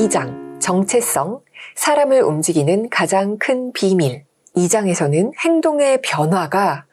2장, 정체성, 사람을 움직이는 가장 큰 비밀. 2장에서는 행동의 변화가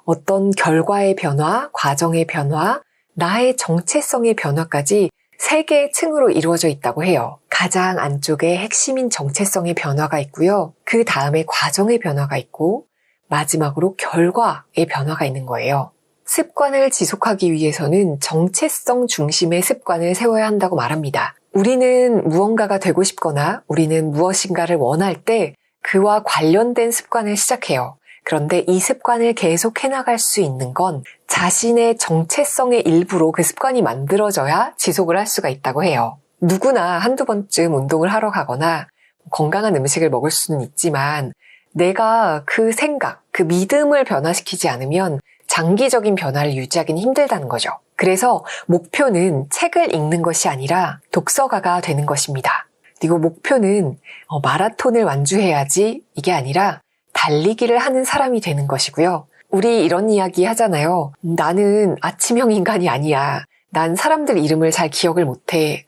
어떤 결과의 변화, 과정의 변화, 나의 정체성의 변화까지 3개의 층으로 이루어져 있다고 해요. 가장 안쪽에 핵심인 정체성의 변화가 있고요. 그 다음에 과정의 변화가 있고 마지막으로 결과의 변화가 있는 거예요. 습관을 지속하기 위해서는 정체성 중심의 습관을 세워야 한다고 말합니다. 우리는 무언가가 되고 싶거나 우리는 무엇인가를 원할 때 그와 관련된 습관을 시작해요. 그런데 이 습관을 계속 해나갈 수 있는 건 자신의 정체성의 일부로 그 습관이 만들어져야 지속을 할 수가 있다고 해요. 누구나 한두 번쯤 운동을 하러 가거나 건강한 음식을 먹을 수는 있지만 내가 그 생각, 그 믿음을 변화시키지 않으면 장기적인 변화를 유지하기는 힘들다는 거죠. 그래서 목표는 책을 읽는 것이 아니라 독서가가 되는 것입니다. 그리고 목표는 마라톤을 완주해야지 이게 아니라 달리기를 하는 사람이 되는 것이고요. 우리 이런 이야기 하잖아요. 나는 아침형 인간이 아니야. 난 사람들 이름을 잘 기억을 못해.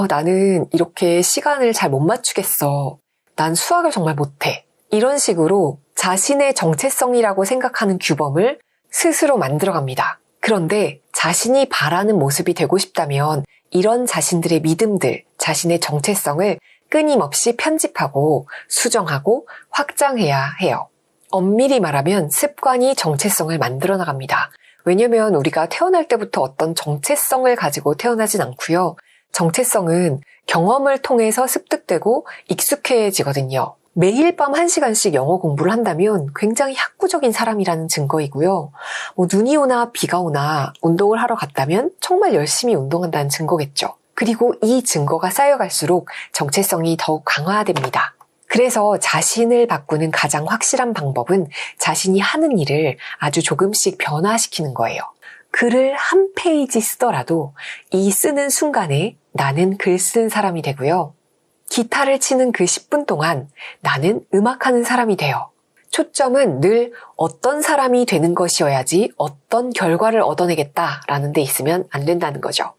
나는 이렇게 시간을 잘 못 맞추겠어. 난 수학을 정말 못해. 이런 식으로 자신의 정체성이라고 생각하는 규범을 스스로 만들어갑니다. 그런데 자신이 바라는 모습이 되고 싶다면 이런 자신들의 믿음들, 자신의 정체성을 끊임없이 편집하고 수정하고 확장해야 해요. 엄밀히 말하면 습관이 정체성을 만들어 나갑니다. 왜냐면 우리가 태어날 때부터 어떤 정체성을 가지고 태어나진 않고요. 정체성은 경험을 통해서 습득되고 익숙해지거든요. 매일 밤 1시간씩 영어 공부를 한다면 굉장히 학구적인 사람이라는 증거이고요. 눈이 오나 비가 오나 운동을 하러 갔다면 정말 열심히 운동한다는 증거겠죠. 그리고 이 증거가 쌓여갈수록 정체성이 더욱 강화됩니다. 그래서 자신을 바꾸는 가장 확실한 방법은 자신이 하는 일을 아주 조금씩 변화시키는 거예요. 글을 한 페이지 쓰더라도 이 쓰는 순간에 나는 글 쓰는 사람이 되고요. 기타를 치는 그 10분 동안 나는 음악하는 사람이 돼요. 초점은 늘 어떤 사람이 되는 것이어야지 어떤 결과를 얻어내겠다라는 데 있으면 안 된다는 거죠.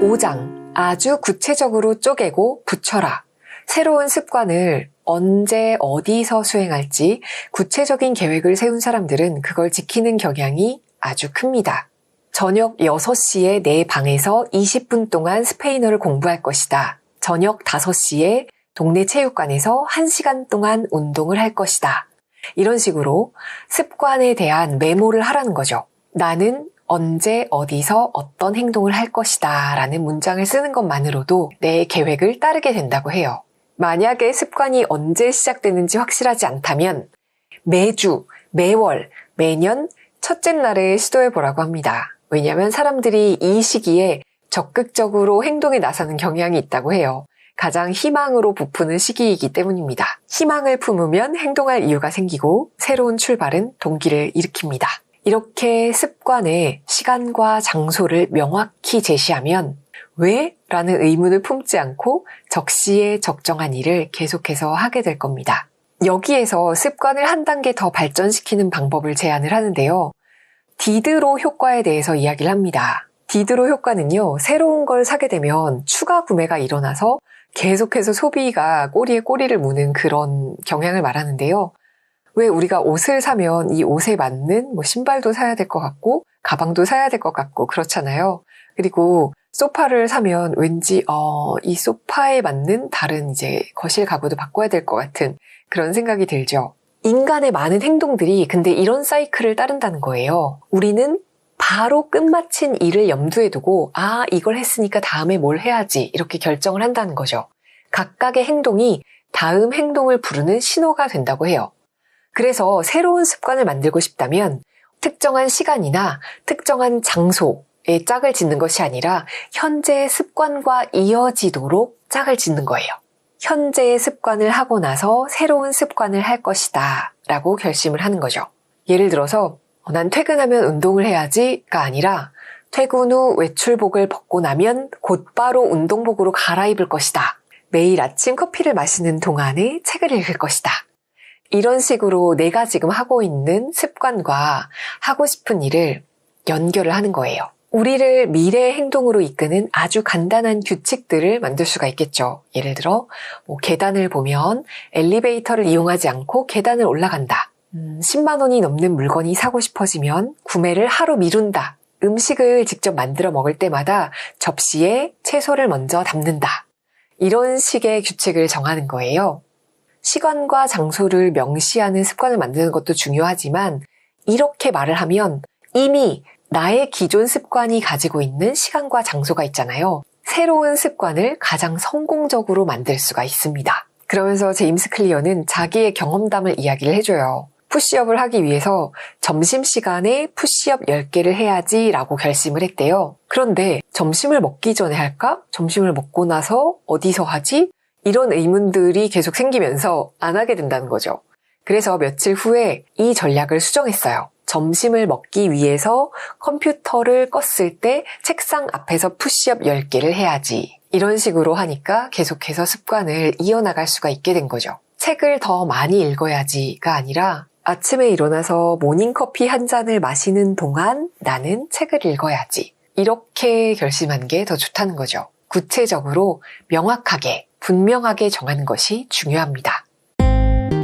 5장, 아주 구체적으로 쪼개고 붙여라. 새로운 습관을 언제 어디서 수행할지 구체적인 계획을 세운 사람들은 그걸 지키는 경향이 아주 큽니다. 저녁 6시에 내 방에서 20분 동안 스페인어를 공부할 것이다. 저녁 5시에 동네 체육관에서 1시간 동안 운동을 할 것이다. 이런 식으로 습관에 대한 메모를 하라는 거죠. 나는 언제 어디서 어떤 행동을 할 것이다 라는 문장을 쓰는 것만으로도 내 계획을 따르게 된다고 해요. 만약에 습관이 언제 시작되는지 확실하지 않다면 매주, 매월, 매년 첫째 날에 시도해보라고 합니다. 왜냐하면 사람들이 이 시기에 적극적으로 행동에 나서는 경향이 있다고 해요. 가장 희망으로 부푸는 시기이기 때문입니다. 희망을 품으면 행동할 이유가 생기고 새로운 출발은 동기를 일으킵니다. 이렇게 습관에 시간과 장소를 명확히 제시하면 왜? 라는 의문을 품지 않고 적시에 적정한 일을 계속해서 하게 될 겁니다. 여기에서 습관을 한 단계 더 발전시키는 방법을 제안을 하는데요. 디드로 효과에 대해서 이야기를 합니다. 디드로 효과는요, 새로운 걸 사게 되면 추가 구매가 일어나서 계속해서 소비가 꼬리에 꼬리를 무는 그런 경향을 말하는데요. 왜 우리가 옷을 사면 이 옷에 맞는 신발도 사야 될 것 같고 가방도 사야 될 것 같고 그렇잖아요. 그리고 소파를 사면 왠지 이 소파에 맞는 다른 거실 가구도 바꿔야 될 것 같은 그런 생각이 들죠. 인간의 많은 행동들이 근데 이런 사이클을 따른다는 거예요. 우리는 바로 끝마친 일을 염두에 두고 이걸 했으니까 다음에 뭘 해야지 이렇게 결정을 한다는 거죠. 각각의 행동이 다음 행동을 부르는 신호가 된다고 해요. 그래서 새로운 습관을 만들고 싶다면 특정한 시간이나 특정한 장소에 짝을 짓는 것이 아니라 현재의 습관과 이어지도록 짝을 짓는 거예요. 현재의 습관을 하고 나서 새로운 습관을 할 것이다 라고 결심을 하는 거죠. 예를 들어서 난 퇴근하면 운동을 해야지가 아니라 퇴근 후 외출복을 벗고 나면 곧바로 운동복으로 갈아입을 것이다. 매일 아침 커피를 마시는 동안에 책을 읽을 것이다. 이런 식으로 내가 지금 하고 있는 습관과 하고 싶은 일을 연결을 하는 거예요. 우리를 미래의 행동으로 이끄는 아주 간단한 규칙들을 만들 수가 있겠죠. 예를 들어 계단을 보면 엘리베이터를 이용하지 않고 계단을 올라간다. 10만 원이 넘는 물건이 사고 싶어지면 구매를 하루 미룬다. 음식을 직접 만들어 먹을 때마다 접시에 채소를 먼저 담는다. 이런 식의 규칙을 정하는 거예요. 시간과 장소를 명시하는 습관을 만드는 것도 중요하지만 이렇게 말을 하면 이미 나의 기존 습관이 가지고 있는 시간과 장소가 있잖아요. 새로운 습관을 가장 성공적으로 만들 수가 있습니다. 그러면서 제임스 클리어는 자기의 경험담을 이야기를 해줘요. 푸시업을 하기 위해서 점심시간에 푸시업 10개를 해야지 라고 결심을 했대요. 그런데 점심을 먹기 전에 할까? 점심을 먹고 나서 어디서 하지? 이런 의문들이 계속 생기면서 안 하게 된다는 거죠. 그래서 며칠 후에 이 전략을 수정했어요. 점심을 먹기 위해서 컴퓨터를 껐을 때 책상 앞에서 푸시업 10개를 해야지. 이런 식으로 하니까 계속해서 습관을 이어나갈 수가 있게 된 거죠. 책을 더 많이 읽어야지가 아니라 아침에 일어나서 모닝커피 한 잔을 마시는 동안 나는 책을 읽어야지. 이렇게 결심한 게 더 좋다는 거죠. 구체적으로 명확하게, 분명하게 정하는 것이 중요합니다.